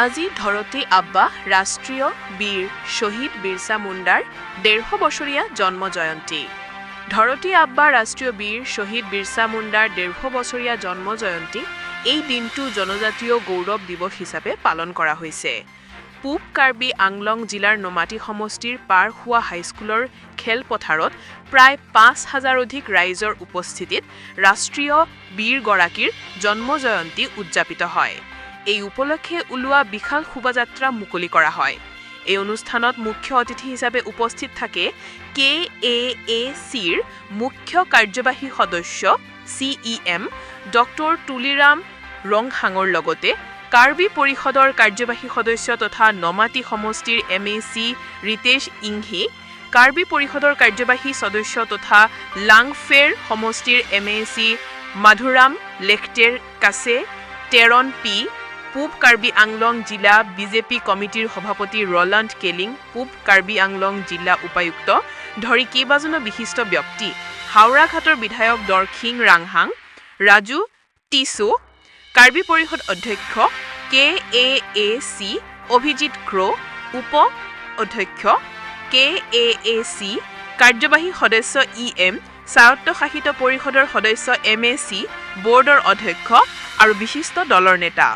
আজি ধৰতী আব্বা ৰাষ্ট্ৰীয় বীৰ শ্বহীদ বিৰছা মুণ্ডাৰ ১৫০ বছৰীয়া জন্ম জয়ন্তী। ধৰতী আব্বা ৰাষ্ট্ৰীয় বীৰ শ্বহীদ বিৰছা মুণ্ডাৰ ১৫০ বছৰীয়া জন্ম জয়ন্তী এই দিনটো জনজাতীয় গৌৰৱ দিৱস হিচাপে পালন কৰা হৈছে। পূব কাৰ্বি আংলং জিলাৰ নমাটি সমষ্টিৰ পাৰখোৱা হাইস্কুলৰ খেলপথাৰত প্ৰায় ৫,০০০ অধিক ৰাইজৰ উপস্থিতিত ৰাষ্ট্ৰীয় বীৰগৰাকীৰ জন্ম জয়ন্তী উদযাপিত হয়। এই উপলক্ষে ওলোৱা বিশাল শোভাযাত্ৰা মুকলি কৰা হয়। এই অনুষ্ঠানত মুখ্য অতিথি হিচাপে উপস্থিত থাকে KAACৰ মুখ্য কাৰ্যবাহী সদস্য CEM ডক্টৰ তুলিৰাম ৰংহাঙৰ লগতে কাৰ্বি পৰিষদৰ কাৰ্যবাহী সদস্য তথা নমাটি সমষ্টিৰ MAC ৰিতেশ ইংহি, কাৰ্বি পৰিষদৰ কাৰ্যবাহী সদস্য তথা লাংফেৰ সমষ্টিৰ MAC মাধুৰাম লেখটেৰ কাছে, টেৰন পি, পূব কাৰ্বি আংলং জিলা BJP কমিটিৰ সভাপতি ৰলাণ্ড কেলিং, পূব কাৰ্বি আংলং জিলা উপায়ুক্ত ধৰি কেইবাজনো বিশিষ্ট ব্যক্তি, হাওৰাঘাটৰ বিধায়ক দৰখিং ৰাংহাং, ৰাজু টিছু, কাৰ্বি পৰিষদ অধ্যক্ষ KAAC অভিজিত ক্ৰ, উপ অধ্যক্ষ KAAC, কাৰ্যবাহী সদস্য EM, স্বায়ত্তশাসিত পৰিষদৰ সদস্য MAC, বৰ্ডৰ অধ্যক্ষ আৰু বিশিষ্ট দলৰ নেতা।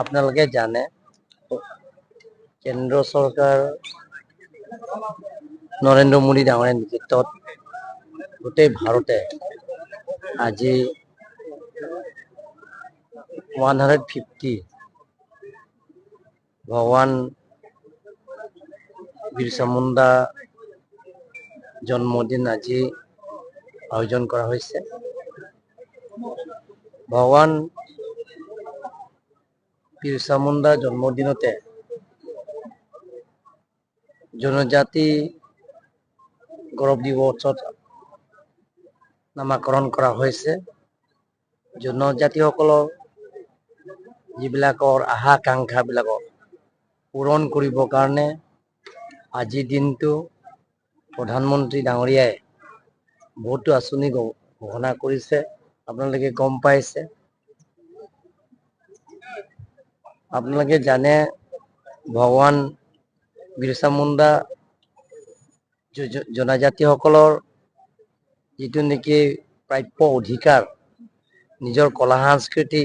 আপোনালোকে জানে কেন্দ্ৰ চৰকাৰ নৰেন্দ্ৰ মোদী ডাঙৰীয়াৰ নেতৃত্বত গোটেই ভাৰতে আজি 150 ভগৱান বিৰছা মুণ্ডা জন্মদিন আজি আয়োজন কৰা হৈছে। ভগৱান বিৰছা মুণ্ডা জন্মদিনতে জনজাতি গৌৰৱ দিৱসত নামাকৰণ কৰা হৈছে। জনজাতিসকলৰ যিবিলাকৰ আশা-আকাংক্ষাবিলাকক পূৰণ কৰিবৰ কাৰণে আজিৰ দিনটো প্ৰধানমন্ত্ৰী ডাঙৰীয়াই বহুতো আঁচনি ঘোষণা কৰিছে। আপোনালোকে গম পাইছে। আপোনালোকে জানে ভগৱান বিৰছা মুণ্ডা জনজাতিসকলৰ যিটো নেকি প্ৰাপ্য অধিকাৰ, নিজৰ কলা সংস্কৃতি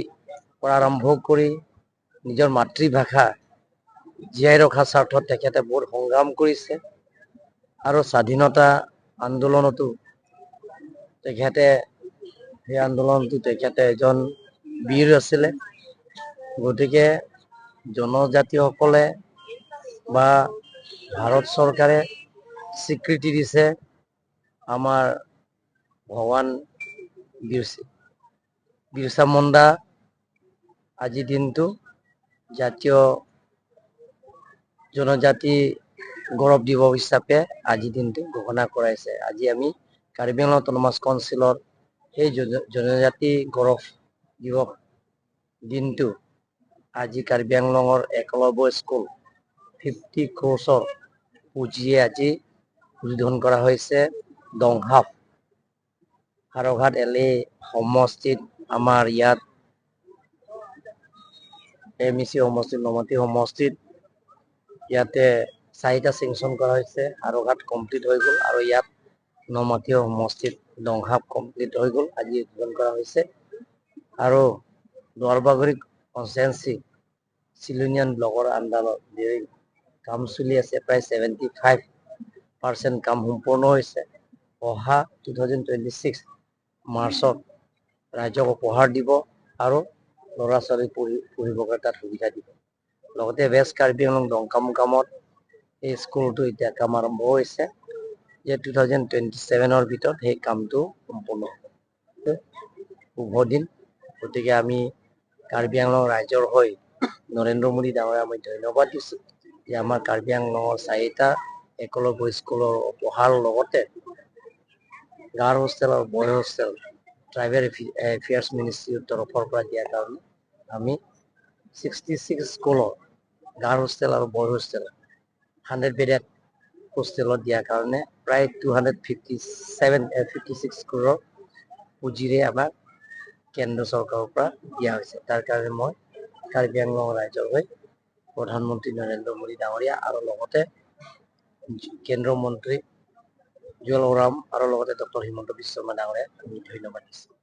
পৰা আৰম্ভ কৰি নিজৰ মাতৃভাষা জীয়াই ৰখাৰ স্বাৰ্থত তেখেতে বহুত সংগ্ৰাম কৰিছে আৰু স্বাধীনতা আন্দোলনতো তেখেতে এজন বীৰ আছিলে। গতিকে জনজাতিসকলে বা ভাৰত চৰকাৰে স্বীকৃতি দিছে আমাৰ ভগৱান বিৰছা মুণ্ডা আজিৰ দিনটো জাতীয় জনজাতি গৌৰৱ দিৱস হিচাপে আজিৰ দিনটো ঘোষণা কৰাইছে। আজি আমি কাৰ্বি আংলং অট'নমাছ কাউন্সিলৰ সেই জনজাতি গৌৰৱ দিৱস দিনটো আজি কাৰ্বি আংলঙৰ একলব্য স্কুল 50 ক্ৰ'ছৰ পুঁজিয়ে আজি উদ্বোধন কৰা হৈছে। দংহাপ হাৰঘাট LA সমষ্টিত আমাৰ ইয়াত MAC সমষ্টিত, নমাটি সমষ্টিত ইয়াতে 4টা চেংচন কৰা হৈছে। হাৰঘাট কমপ্লিট হৈ গ'ল আৰু ইয়াত নমাটি সমষ্টিত দংহাপ কমপ্লিট হৈ গ'ল, আজি উদ্বোধন কৰা হৈছে। আৰু দৰবাগৰি কনষ্টিটুৱেঞ্চি চিলনিয়ান ব্লকৰ আণ্ডাৰত কাম চলি আছে। প্ৰায় 75% কাম সম্পূৰ্ণ হৈছে। অহা 2026 মাৰ্চত ৰাইজক উপহাৰ দিব আৰু ল'ৰা ছোৱালী পঢ়িবৰ কাৰণে তাত সুবিধা দিব। লগতে ৱেষ্ট কাৰ্বি আংলং দংকামুকামত এই স্কুলটো এতিয়া কাম আৰম্ভ হৈছে। যে 2027 ভিতৰত সেই কামটো সম্পূৰ্ণ হ'ব। শুভ দিন। গতিকে আমি কাৰ্বি আংলং ৰাইজৰ হৈ নৰেন্দ্ৰ মোদী ডাঙৰীয়া মই ধন্যবাদ দিছোঁ যে আমাৰ কাৰ্বি আংলঙৰ 4টা একলব্য স্কুলৰ পঢ়াৰ লগতে গাৰ্ল হোষ্টেল আৰু বয় হোষ্টেল ট্ৰাইবেল এফেয়াৰ্ছ মিনিষ্ট্ৰীৰ তৰফৰ পৰা দিয়াৰ কাৰণে আমি 66 স্কুলৰ গাৰ্ল হোষ্টেল আৰু বয় হোষ্টেল 100 বেডেড হোষ্টেলত দিয়াৰ কাৰণে প্ৰায় 256 crore পুঁজিৰে আমাক কেন্দ্ৰ চৰকাৰৰ পৰা দিয়া হৈছে। তাৰ কাৰণে মই কাৰ্বি আংলং ৰাইজৰ হৈ প্ৰধানমন্ত্ৰী নৰেন্দ্ৰ মোদী ডাঙৰীয়া আৰু লগতে কেন্দ্ৰীয় মন্ত্ৰী জুৱেল ওৰাম আৰু লগতে ডক্টৰ হিমন্ত বিশ্ব শৰ্মা ডাঙৰীয়াক আমি ধন্যবাদ দিছোঁ।